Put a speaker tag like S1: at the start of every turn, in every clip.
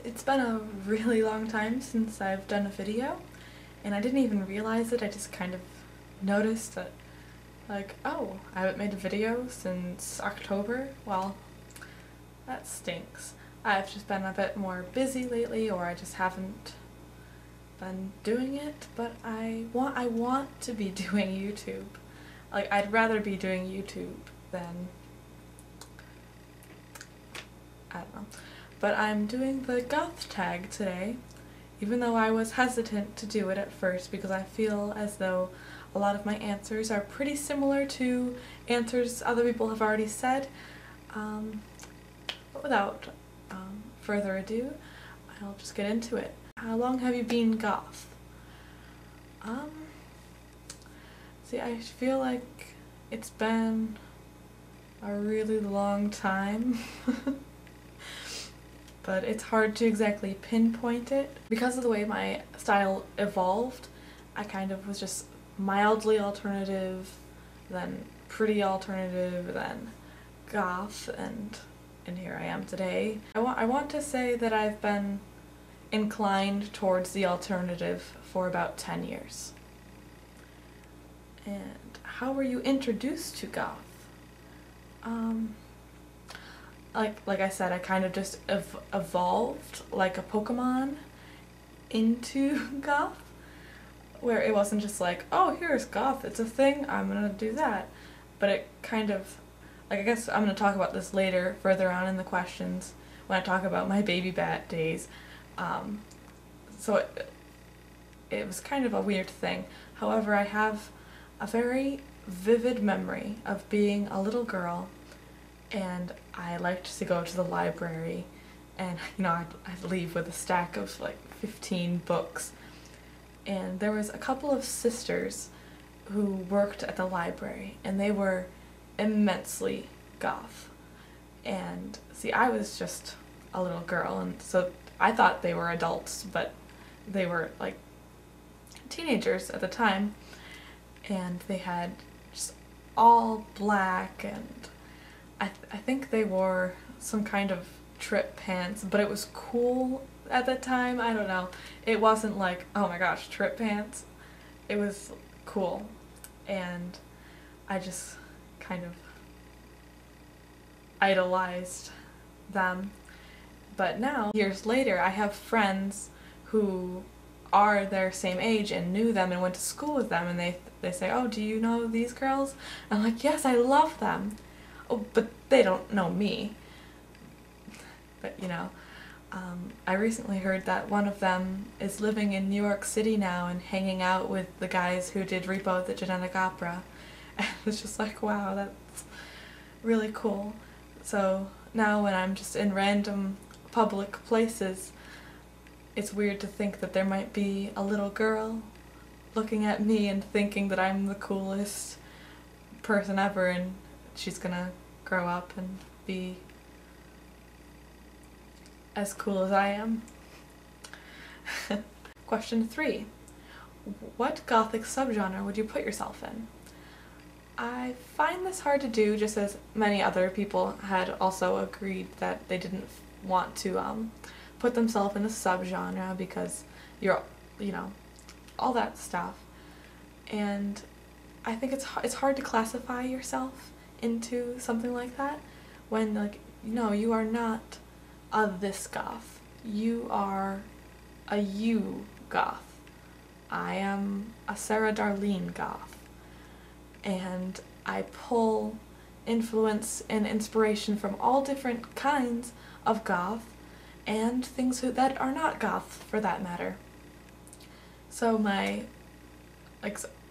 S1: It's been a really long time since I've done a video, and I didn't even realize it. I just kind of noticed that, like, oh, I haven't made a video since October. Well, that stinks. I've just been a bit more busy lately, or I just haven't been doing it, but I want to be doing YouTube. Like, I'd rather be doing YouTube than, I don't know. But I'm doing the Goth tag today, even though I was hesitant to do it at first because I feel as though a lot of my answers are pretty similar to answers other people have already said. But without further ado, I'll just get into it. How long have you been goth? See, I feel like it's been a really long time. But it's hard to exactly pinpoint it. Because of the way my style evolved, I kind of was just mildly alternative, then pretty alternative, then goth, and here I am today. I want to say that I've been inclined towards the alternative for about 10 years. And how were you introduced to goth? Like I said, I kind of just evolved like a Pokemon into goth, where it wasn't just like, oh, here's goth, it's a thing, I'm gonna do that. But it kind of, like, I guess I'm gonna talk about this later, further on in the questions, when I talk about my baby bat days. So it was kind of a weird thing. However, I have a very vivid memory of being a little girl, and I liked to go to the library, and I'd leave with a stack of like 15 books, and there was a couple of sisters who worked at the library, and they were immensely goth. And see, I was just a little girl, and so I thought they were adults, but they were like teenagers at the time, and they had just all black, and I think they wore some kind of trip pants, but it was cool at the time. I don't know. It wasn't like, oh my gosh, trip pants. It was cool, and I just kind of idolized them. But now, years later, I have friends who are their same age and knew them and went to school with them, and they say, oh, do you know these girls? And I'm like, yes, I love them. Oh, but they don't know me. But I recently heard that one of them is living in New York City now and hanging out with the guys who did Repo the Genetic Opera. And it's just like, wow, that's really cool. So now when I'm just in random public places, it's weird to think that there might be a little girl looking at me and thinking that I'm the coolest person ever, and she's gonna grow up and be as cool as I am. Question 3. What Gothic subgenre would you put yourself in? I find this hard to do, just as many other people had also agreed that they didn't want to put themselves in a subgenre because you're, all that stuff. And I think it's hard to classify yourself into something like that when, like, you are not a this goth. You are a you goth. I am a Sarah Darleen goth. And I pull influence and inspiration from all different kinds of goth and things that are not goth, for that matter. So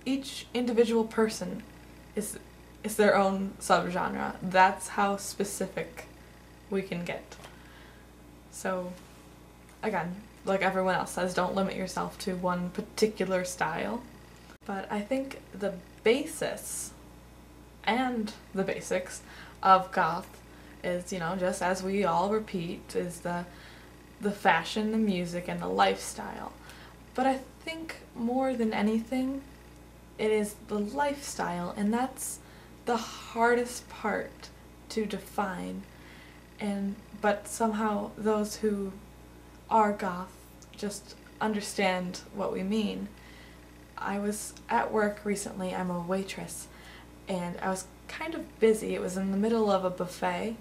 S1: each individual person is their own subgenre. That's how specific we can get. So again, like everyone else says, don't limit yourself to one particular style. But I think the basis and the basics of goth is, just as we all repeat, is the fashion, the music, and the lifestyle. But I think more than anything, it is the lifestyle, and that's the hardest part to define. But somehow those who are goth just understand what we mean. I was at work recently, I'm a waitress, and I was kind of busy. It was in the middle of a buffet,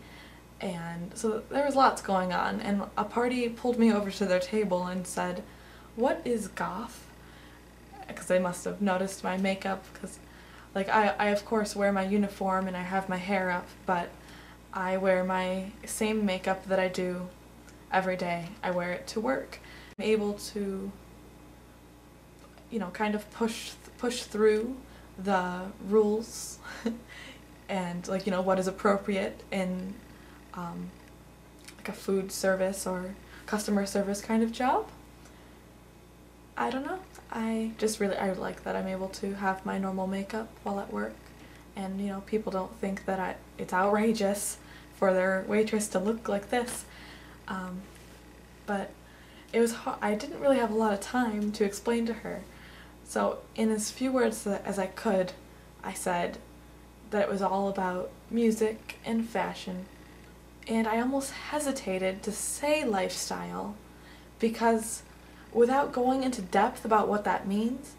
S1: and so there was lots going on, and a party pulled me over to their table and said, "What is goth?" Because they must have noticed my makeup, because like I of course wear my uniform and I have my hair up, but I wear my same makeup that I do every day. I wear it to work. I'm able to, you know, kind of push through the rules and, like, you know, what is appropriate in like a food service or customer service kind of job. I don't know. I like that I'm able to have my normal makeup while at work, and, you know, people don't think that it's outrageous for their waitress to look like this. But it was I didn't really have a lot of time to explain to her. So in as few words as I could, I said that it was all about music and fashion. And I almost hesitated to say lifestyle, because without going into depth about what that means,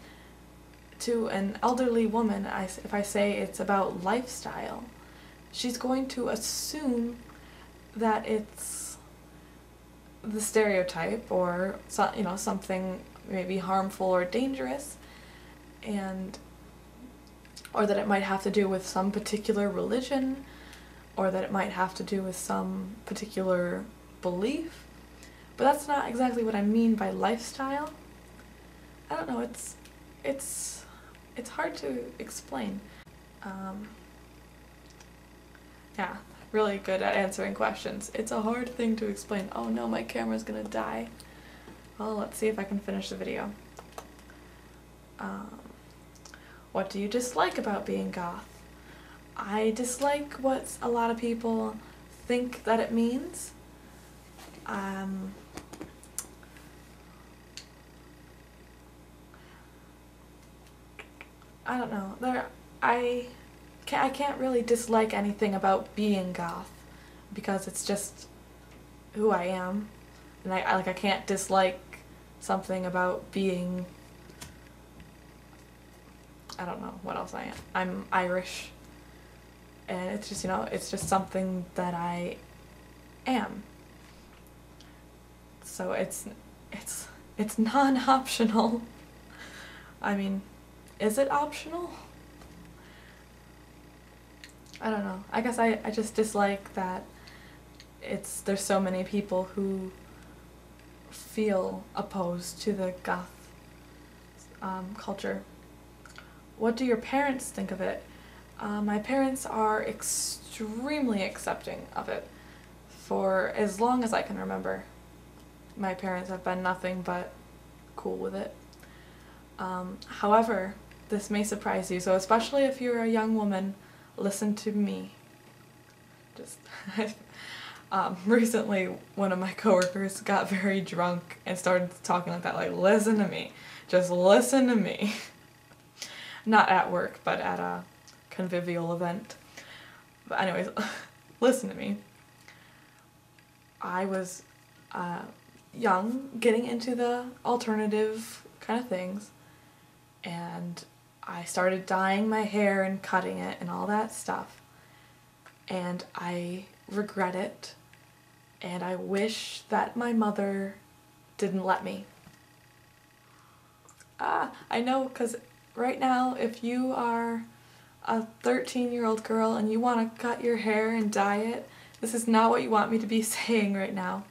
S1: to an elderly woman, if I say it's about lifestyle, she's going to assume that it's the stereotype, or you know, something maybe harmful or dangerous, or that it might have to do with some particular religion, or that it might have to do with some particular belief. But that's not exactly what I mean by lifestyle. I don't know, it's hard to explain. Yeah, really good at answering questions. It's a hard thing to explain. Oh no, my camera's gonna die. Well, let's see if I can finish the video. What do you dislike about being goth? I dislike what a lot of people think that it means. I don't know. I can't really dislike anything about being goth, because it's just who I am, and I can't dislike something about being, I don't know what else I am. I'm Irish, and it's just, you know, it's just something that I am. So it's non-optional. I mean, is it optional? I don't know. I guess I just dislike that there's so many people who feel opposed to the goth culture. What do your parents think of it? My parents are extremely accepting of it. For as long as I can remember, my parents have been nothing but cool with it. However, this may surprise you, so especially if you're a young woman, listen to me. Just recently, one of my coworkers got very drunk and started talking like that, like, listen to me, just listen to me. Not at work, but at a convivial event. But anyways, listen to me. I was young, getting into the alternative kind of things, and I started dyeing my hair and cutting it and all that stuff, and I regret it, and I wish that my mother didn't let me. I know, because right now, if you are a 13-year-old girl and you want to cut your hair and dye it, this is not what you want me to be saying right now.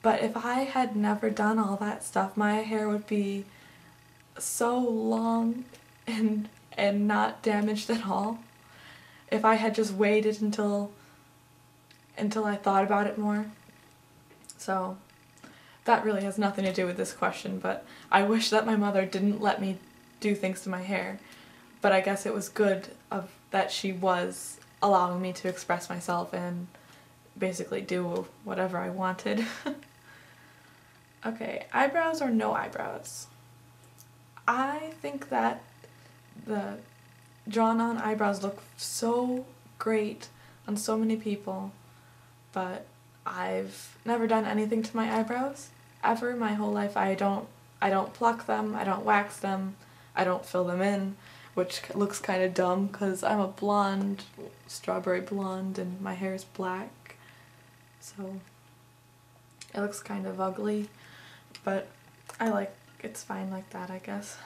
S1: But if I had never done all that stuff, my hair would be so long and not damaged at all. If I had just waited until I thought about it more. So that really has nothing to do with this question, but I wish that my mother didn't let me do things to my hair. But I guess it was good that she was allowing me to express myself and basically do whatever I wanted. Okay, eyebrows or no eyebrows? I think that the drawn-on eyebrows look so great on so many people, but I've never done anything to my eyebrows ever my whole life. I don't pluck them, I don't wax them, I don't fill them in, which looks kind of dumb because I'm a blonde, strawberry blonde, and my hair is black, so it looks kind of ugly, but it's fine like that, I guess.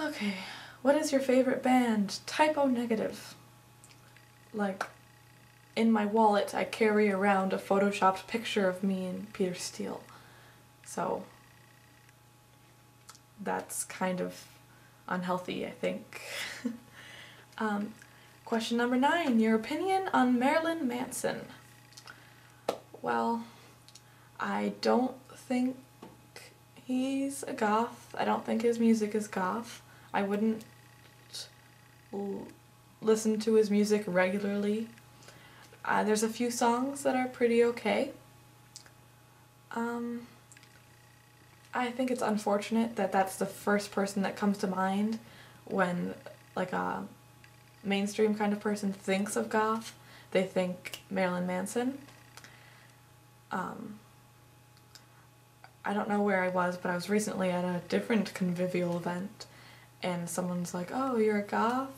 S1: Okay, what is your favorite band? Typo negative. Like, in my wallet I carry around a photoshopped picture of me and Peter Steele, so that's kind of unhealthy, I think. Question number 9, your opinion on Marilyn Manson. Well, I don't think he's a goth. I don't think his music is goth. I wouldn't listen to his music regularly. There's a few songs that are pretty okay. I think it's unfortunate that that's the first person that comes to mind when, like, a mainstream kind of person thinks of goth. They think Marilyn Manson. I don't know where I was, but I was recently at a different convivial event, and someone's like, "Oh, you're a goth?"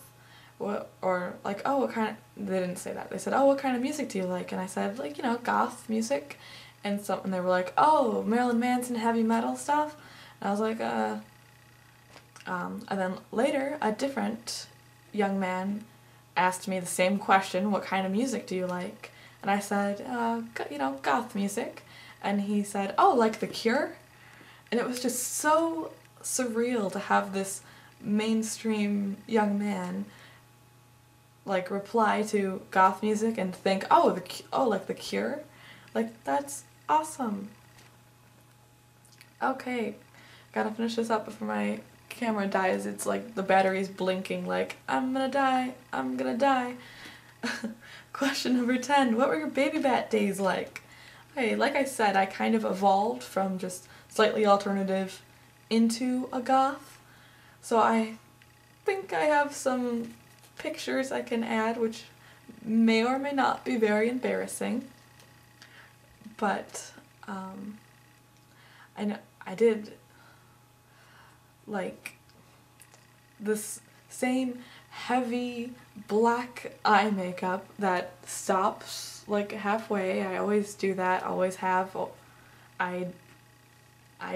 S1: What, or like, "Oh, what kind of," they didn't say that. They said, "Oh, what kind of music do you like?" And I said, like, goth music. And they were like, "Oh, Marilyn Manson, heavy metal stuff?" And I was like, and then later, a different young man asked me the same question, "What kind of music do you like?" And I said, goth music. And he said, "Oh, like The Cure?" And it was just so surreal to have this mainstream young man, like, reply to goth music and think, like The Cure? Like, that's awesome. Okay, gotta finish this up before my camera dies. It's like the battery's blinking like, I'm gonna die, I'm gonna die. Question number 10, what were your baby bat days like? Okay, like I said, I kind of evolved from just slightly alternative into a goth. So I think I have some pictures I can add which may or may not be very embarrassing. But I did like this same heavy black eye makeup that stops like halfway. I always do that, always have. I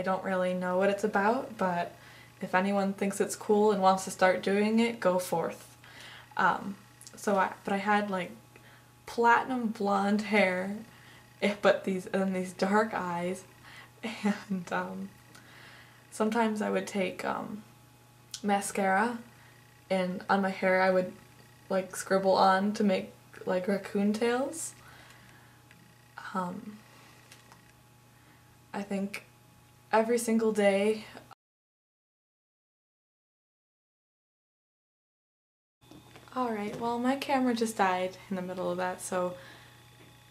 S1: don't really know what it's about, but if anyone thinks it's cool and wants to start doing it, go forth. But I had like platinum blonde hair, but these dark eyes, and sometimes I would take mascara, and on my hair I would like scribble on to make like raccoon tails. I think every single day. Alright, well, my camera just died in the middle of that, so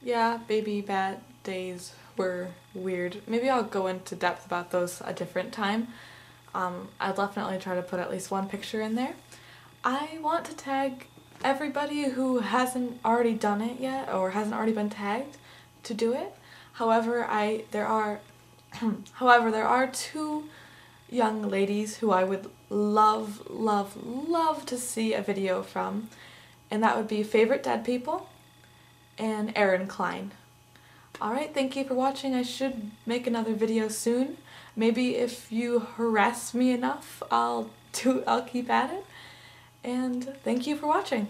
S1: yeah, baby bat days were weird. Maybe I'll go into depth about those a different time. I'll definitely try to put at least one picture in there. I want to tag everybody who hasn't already done it yet or hasn't already been tagged to do it. However, there are two young ladies who I would love to see a video from, and that would be Favorite Dead People and Erin Klein. Alright, thank you for watching. I should make another video soon. Maybe if you harass me enough, I'll keep at it. And thank you for watching.